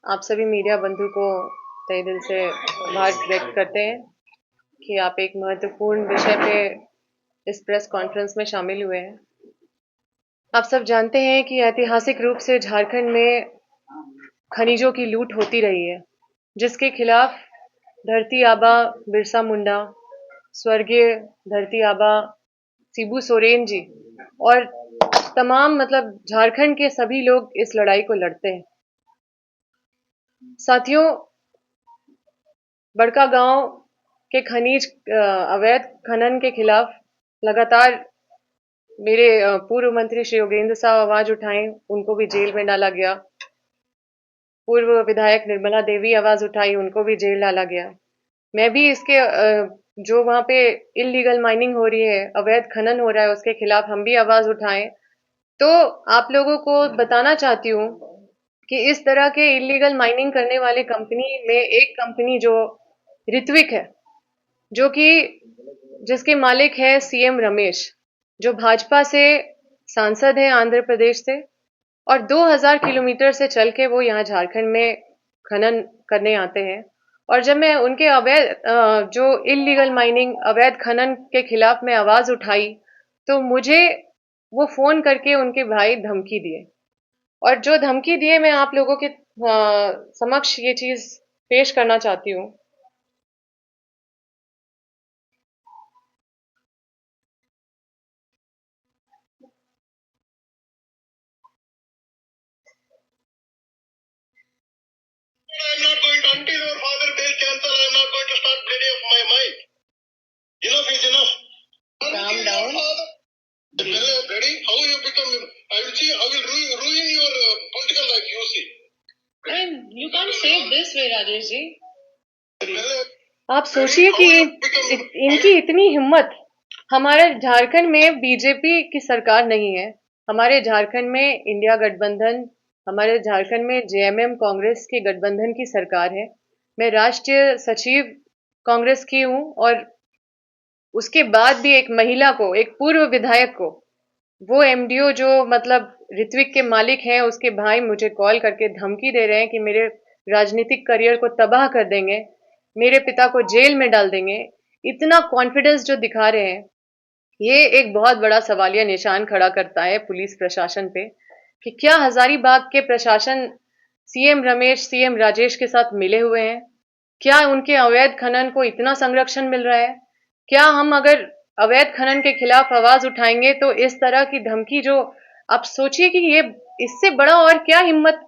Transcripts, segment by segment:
आप सभी मीडिया बंधु को तहे दिल से आभार व्यक्त करते हैं कि आप एक महत्वपूर्ण विषय पे इस प्रेस कॉन्फ्रेंस में शामिल हुए हैं। आप सब जानते हैं कि ऐतिहासिक रूप से झारखंड में खनिजों की लूट होती रही है, जिसके खिलाफ धरती आबा बिरसा मुंडा, स्वर्गीय धरती आबा शिबू सोरेन जी और तमाम झारखंड के सभी लोग इस लड़ाई को लड़ते हैं। साथियों, बड़का गांव के खनिज अवैध खनन के खिलाफ लगातार मेरे पूर्व मंत्री श्री योगेंद्र साहब आवाज उठाएं, उनको भी जेल में डाला गया। पूर्व विधायक निर्मला देवी आवाज उठाई, उनको भी जेल डाला गया। मैं भी इसके जो वहां पे इलीगल माइनिंग हो रही है, अवैध खनन हो रहा है, उसके खिलाफ हम भी आवाज उठाएं। तो आप लोगों को बताना चाहती हूँ कि इस तरह के इलीगल माइनिंग करने वाले कंपनी में एक कंपनी जो ऋत्विक है, जो कि जिसके मालिक है सीएम रमेश, जो भाजपा से सांसद है आंध्र प्रदेश से, और 2000 किलोमीटर से चल के वो यहाँ झारखंड में खनन करने आते हैं। और जब मैं उनके अवैध जो इलीगल माइनिंग अवैध खनन के खिलाफ मैं आवाज उठाई, तो मुझे वो फोन करके उनके भाई धमकी दिए। और जो धमकी दिए, मैं आप लोगों के समक्ष ये चीज पेश करना चाहती हूँ। I'm not going to, until your father will cancel, I'm not going to start bleeding of my mind. Enough is enough. Calm down. Ready? How you become, I will see, I will ruin your political life, you see. And you can't say it this way, Rajesh ji. आप Ready? सोचिए How कि you become, इनकी इतनी हिम्मत। हमारे झारखंड में BJP की सरकार नहीं है, हमारे झारखंड में इंडिया गठबंधन, हमारे झारखंड में जेएमएम कांग्रेस के गठबंधन की सरकार है। मैं राष्ट्रीय सचिव कांग्रेस की हूं, और उसके बाद भी एक महिला को, एक पूर्व विधायक को, वो एमडीओ जो ऋत्विक के मालिक हैं, उसके भाई मुझे कॉल करके धमकी दे रहे हैं कि मेरे राजनीतिक करियर को तबाह कर देंगे, मेरे पिता को जेल में डाल देंगे। इतना कॉन्फिडेंस जो दिखा रहे हैं, ये एक बहुत बड़ा सवालिया निशान खड़ा करता है पुलिस प्रशासन पे कि क्या हजारीबाग के प्रशासन सीएम रमेश, सीएम राजेश के साथ मिले हुए हैं? क्या उनके अवैध खनन को इतना संरक्षण मिल रहा है? क्या हम अगर अवैध खनन के खिलाफ आवाज उठाएंगे तो इस तरह की धमकी, जो आप सोचिए कि ये इससे बड़ा और क्या हिम्मत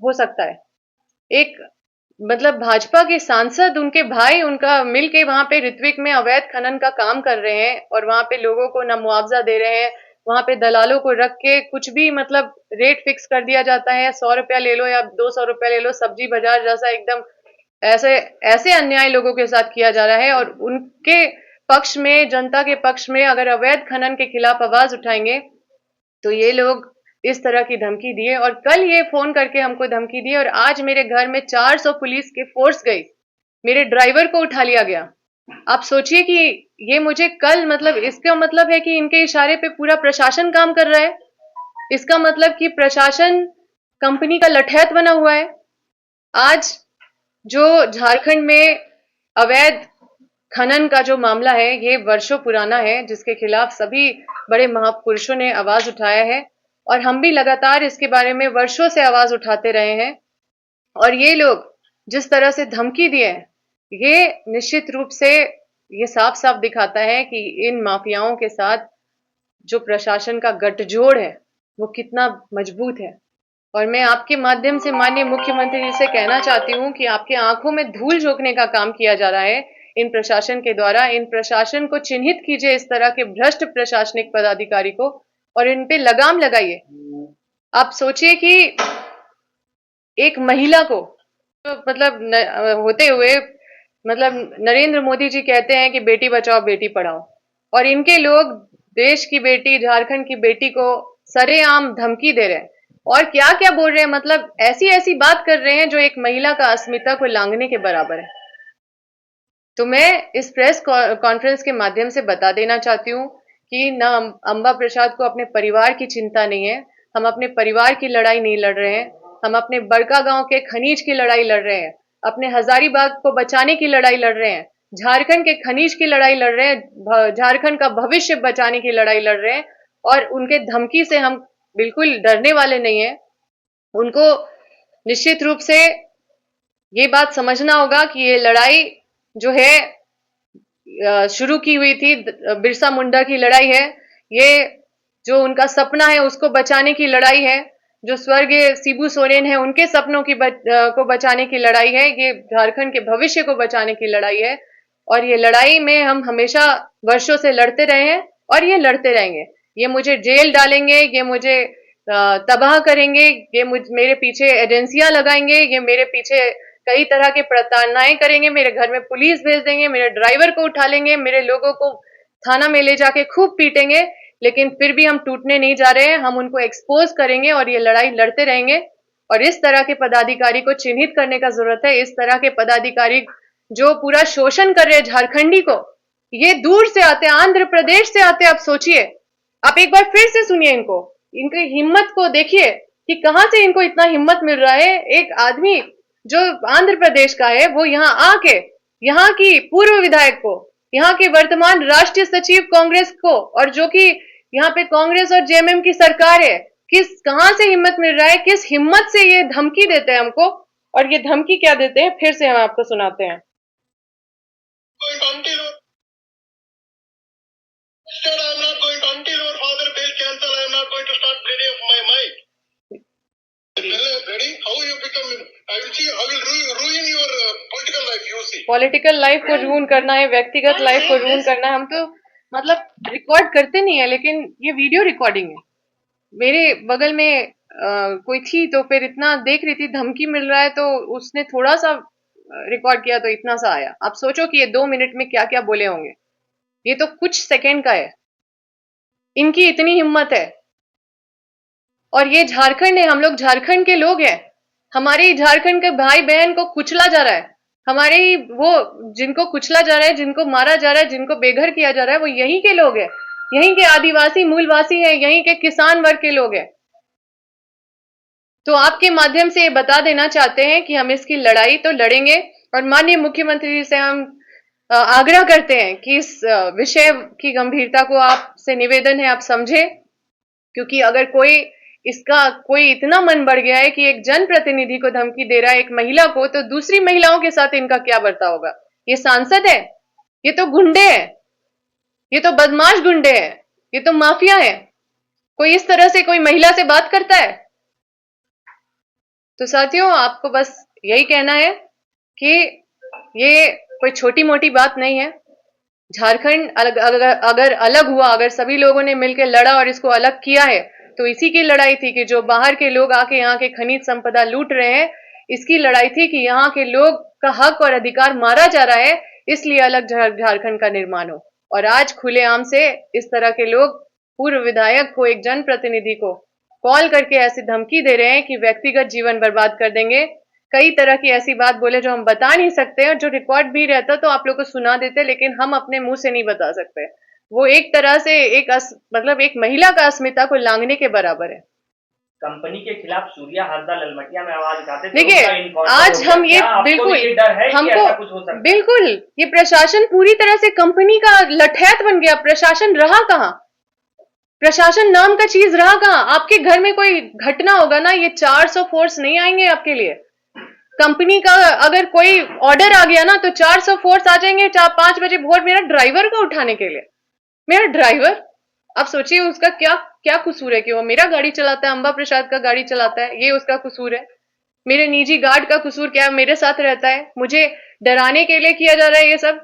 हो सकता है? एक भाजपा के सांसद, उनके भाई, उनका मिलके वहां पे ऋत्विक में अवैध खनन का काम कर रहे हैं, और वहां पे लोगों को ना मुआवजा दे रहे हैं। वहां पे दलालों को रख के कुछ भी रेट फिक्स कर दिया जाता है, 100 रुपया ले लो या 200 रुपया ले लो, सब्जी बाजार जैसा एकदम ऐसे ऐसे अन्याय लोगों के साथ किया जा रहा है। और उनके पक्ष में, जनता के पक्ष में अगर अवैध खनन के खिलाफ आवाज उठाएंगे तो ये लोग इस तरह की धमकी दिए। और कल ये फोन करके हमको धमकी दी, और आज मेरे घर में 400 पुलिस की फोर्स गई, मेरे ड्राइवर को उठा लिया गया। आप सोचिए कि ये मुझे कल, इसका मतलब है कि इनके इशारे पे पूरा प्रशासन काम कर रहा है। इसका मतलब कि प्रशासन कंपनी का लठैत बना हुआ है। आज जो झारखंड में अवैध खनन का जो मामला है, ये वर्षों पुराना है, जिसके खिलाफ सभी बड़े महापुरुषों ने आवाज उठाया है, और हम भी लगातार इसके बारे में वर्षों से आवाज उठाते रहे हैं। और ये लोग जिस तरह से धमकी दिए हैं, ये निश्चित रूप से ये साफ साफ दिखाता है कि इन माफियाओं के साथ जो प्रशासन का गठजोड़ है वो कितना मजबूत है। और मैं आपके माध्यम से माननीय मुख्यमंत्री जी से कहना चाहती हूँ कि आपके आंखों में धूल झोंकने का काम किया जा रहा है इन प्रशासन के द्वारा। इन प्रशासन को चिन्हित कीजिए, इस तरह के भ्रष्ट प्रशासनिक पदाधिकारी को, और इन पे लगाम लगाइए। आप सोचिए कि एक महिला को, होते हुए, नरेंद्र मोदी जी कहते हैं कि बेटी बचाओ बेटी पढ़ाओ, और इनके लोग देश की बेटी, झारखंड की बेटी को सरेआम धमकी दे रहे हैं, और क्या क्या बोल रहे हैं, ऐसी ऐसी बात कर रहे हैं जो एक महिला का अस्मिता को लांघने के बराबर है। तो मैं इस प्रेस कॉन्फ्रेंस के माध्यम से बता देना चाहती हूँ कि ना अंबा प्रसाद को अपने परिवार की चिंता नहीं है, हम अपने परिवार की लड़ाई नहीं लड़ रहे हैं, हम अपने बड़का गांव के खनीज की लड़ाई लड़ रहे हैं, अपने हजारीबाग को बचाने की लड़ाई लड़ रहे हैं, झारखंड के खनीज की लड़ाई लड़ रहे हैं, झारखंड का भविष्य बचाने की लड़ाई लड़ रहे हैं। और उनके धमकी से हम बिल्कुल डरने वाले नहीं है। उनको निश्चित रूप से ये बात समझना होगा कि ये लड़ाई जो है शुरू की हुई थी, बिरसा मुंडा की लड़ाई है। ये जो उनका सपना है उसको बचाने की लड़ाई है। जो स्वर्गीय शिबू सोरेन है उनके सपनों को बचाने की लड़ाई है। ये झारखंड के भविष्य को बचाने की लड़ाई है। और ये लड़ाई में हम हमेशा वर्षों से लड़ते रहे हैं और ये लड़ते रहेंगे। ये मुझे जेल डालेंगे, ये मुझे तबाह करेंगे, ये मेरे पीछे एजेंसियां लगाएंगे, ये मेरे पीछे कई तरह के प्रताड़नाएं करेंगे, मेरे घर में पुलिस भेज देंगे, मेरे ड्राइवर को उठा लेंगे, मेरे लोगों को थाना में ले जाके खूब पीटेंगे, लेकिन फिर भी हम टूटने नहीं जा रहे हैं। हम उनको एक्सपोज करेंगे और ये लड़ाई लड़ते रहेंगे। और इस तरह के पदाधिकारी को चिन्हित करने का जरूरत है। इस तरह के पदाधिकारी जो पूरा शोषण कर रहे हैं झारखंडी को, ये दूर से आते हैं, आंध्र प्रदेश से आते हैं। आप सोचिए, आप एक बार फिर से सुनिए इनको, इनकी हिम्मत को देखिए कि कहां से इनको इतना हिम्मत मिल रहा है। एक आदमी जो आंध्र प्रदेश का है वो यहाँ आके यहाँ की पूर्व विधायक को, यहाँ के वर्तमान राष्ट्रीय सचिव कांग्रेस को, और जो कि यहाँ पे कांग्रेस और जेएमएम की सरकार है, कहां से हिम्मत मिल रहा है, किस हिम्मत से ये धमकी देते हैं हमको। और ये धमकी क्या देते हैं फिर से हम आपको सुनाते हैं। पॉलिटिकल लाइफ को रूइन करना है, व्यक्तिगत लाइफ को रूइन करना है। हम तो मतलब रिकॉर्ड करते नहीं है, लेकिन ये वीडियो रिकॉर्डिंग है। मेरे बगल में कोई थी तो फिर इतना देख रही थी, धमकी मिल रहा है तो उसने थोड़ा सा रिकॉर्ड किया तो इतना सा आया। आप सोचो कि ये 2 मिनट में क्या क्या बोले होंगे। ये तो कुछ सेकंड का है। इनकी इतनी हिम्मत है। और ये झारखंड है, हम लोग झारखंड के लोग हैं। हमारे झारखंड के भाई बहन को कुचला जा रहा है। हमारे ही वो जिनको कुचला जा रहा है, जिनको मारा जा रहा है, जिनको बेघर किया जा रहा है, वो यहीं के लोग हैं, यहीं के आदिवासी मूलवासी हैं, यहीं के किसान वर्ग के लोग हैं। तो आपके माध्यम से ये बता देना चाहते हैं कि हम इसकी लड़ाई तो लड़ेंगे। और माननीय मुख्यमंत्री जी से हम आग्रह करते हैं कि इस विषय की गंभीरता को आपसे निवेदन है आप समझें, क्योंकि अगर कोई इतना मन बढ़ गया है कि एक जनप्रतिनिधि को धमकी दे रहा है, एक महिला को, तो दूसरी महिलाओं के साथ इनका क्या बर्ताव होगा। ये सांसद है, ये तो गुंडे हैं, ये तो बदमाश गुंडे हैं, ये तो माफिया है। कोई इस तरह से कोई महिला से बात करता है? तो साथियों, आपको बस यही कहना है कि ये कोई छोटी मोटी बात नहीं है। झारखंड अगर अलग हुआ, अगर सभी लोगों ने मिलकर लड़ा और इसको अलग किया है, तो इसी की लड़ाई थी कि जो बाहर के लोग आके यहाँ के खनिज संपदा लूट रहे हैं, इसकी लड़ाई थी कि यहाँ के लोग का हक और अधिकार मारा जा रहा है, इसलिए अलग झारखंड का निर्माण हो। और आज खुलेआम से इस तरह के लोग पूर्व विधायक को, एक जनप्रतिनिधि को कॉल करके ऐसी धमकी दे रहे हैं कि व्यक्तिगत जीवन बर्बाद कर देंगे। कई तरह की ऐसी बात बोले जो हम बता नहीं सकते, और जो रिकॉर्ड भी रहता तो आप लोग को सुना देते, लेकिन हम अपने मुंह से नहीं बता सकते। वो एक तरह से मतलब एक महिला का अस्मिता को लांघने के बराबर है। कंपनी के खिलाफ सूर्या हरदा ललमटिया में आवाज उठाते थे। देखिए, आज हम ये बिल्कुल हमको बिल्कुल ये प्रशासन पूरी तरह से कंपनी का लठैत बन गया। प्रशासन रहा कहाँ? प्रशासन नाम का चीज रहा कहाँ? आपके घर में कोई घटना होगा ना, ये 400 फोर्स नहीं आएंगे आपके लिए। कंपनी का अगर कोई ऑर्डर आ गया ना तो 400 फोर्स आ जाएंगे 4-5 बजे भोर मेरा ड्राइवर को उठाने के लिए। मेरा ड्राइवर, आप सोचिए उसका क्या कसूर है कि वो मेरा गाड़ी चलाता है, अंबा प्रसाद का गाड़ी चलाता है, ये उसका कसूर है। मेरे निजी गार्ड का कसूर क्या है? मेरे साथ रहता है, मुझे डराने के लिए किया जा रहा है ये सब।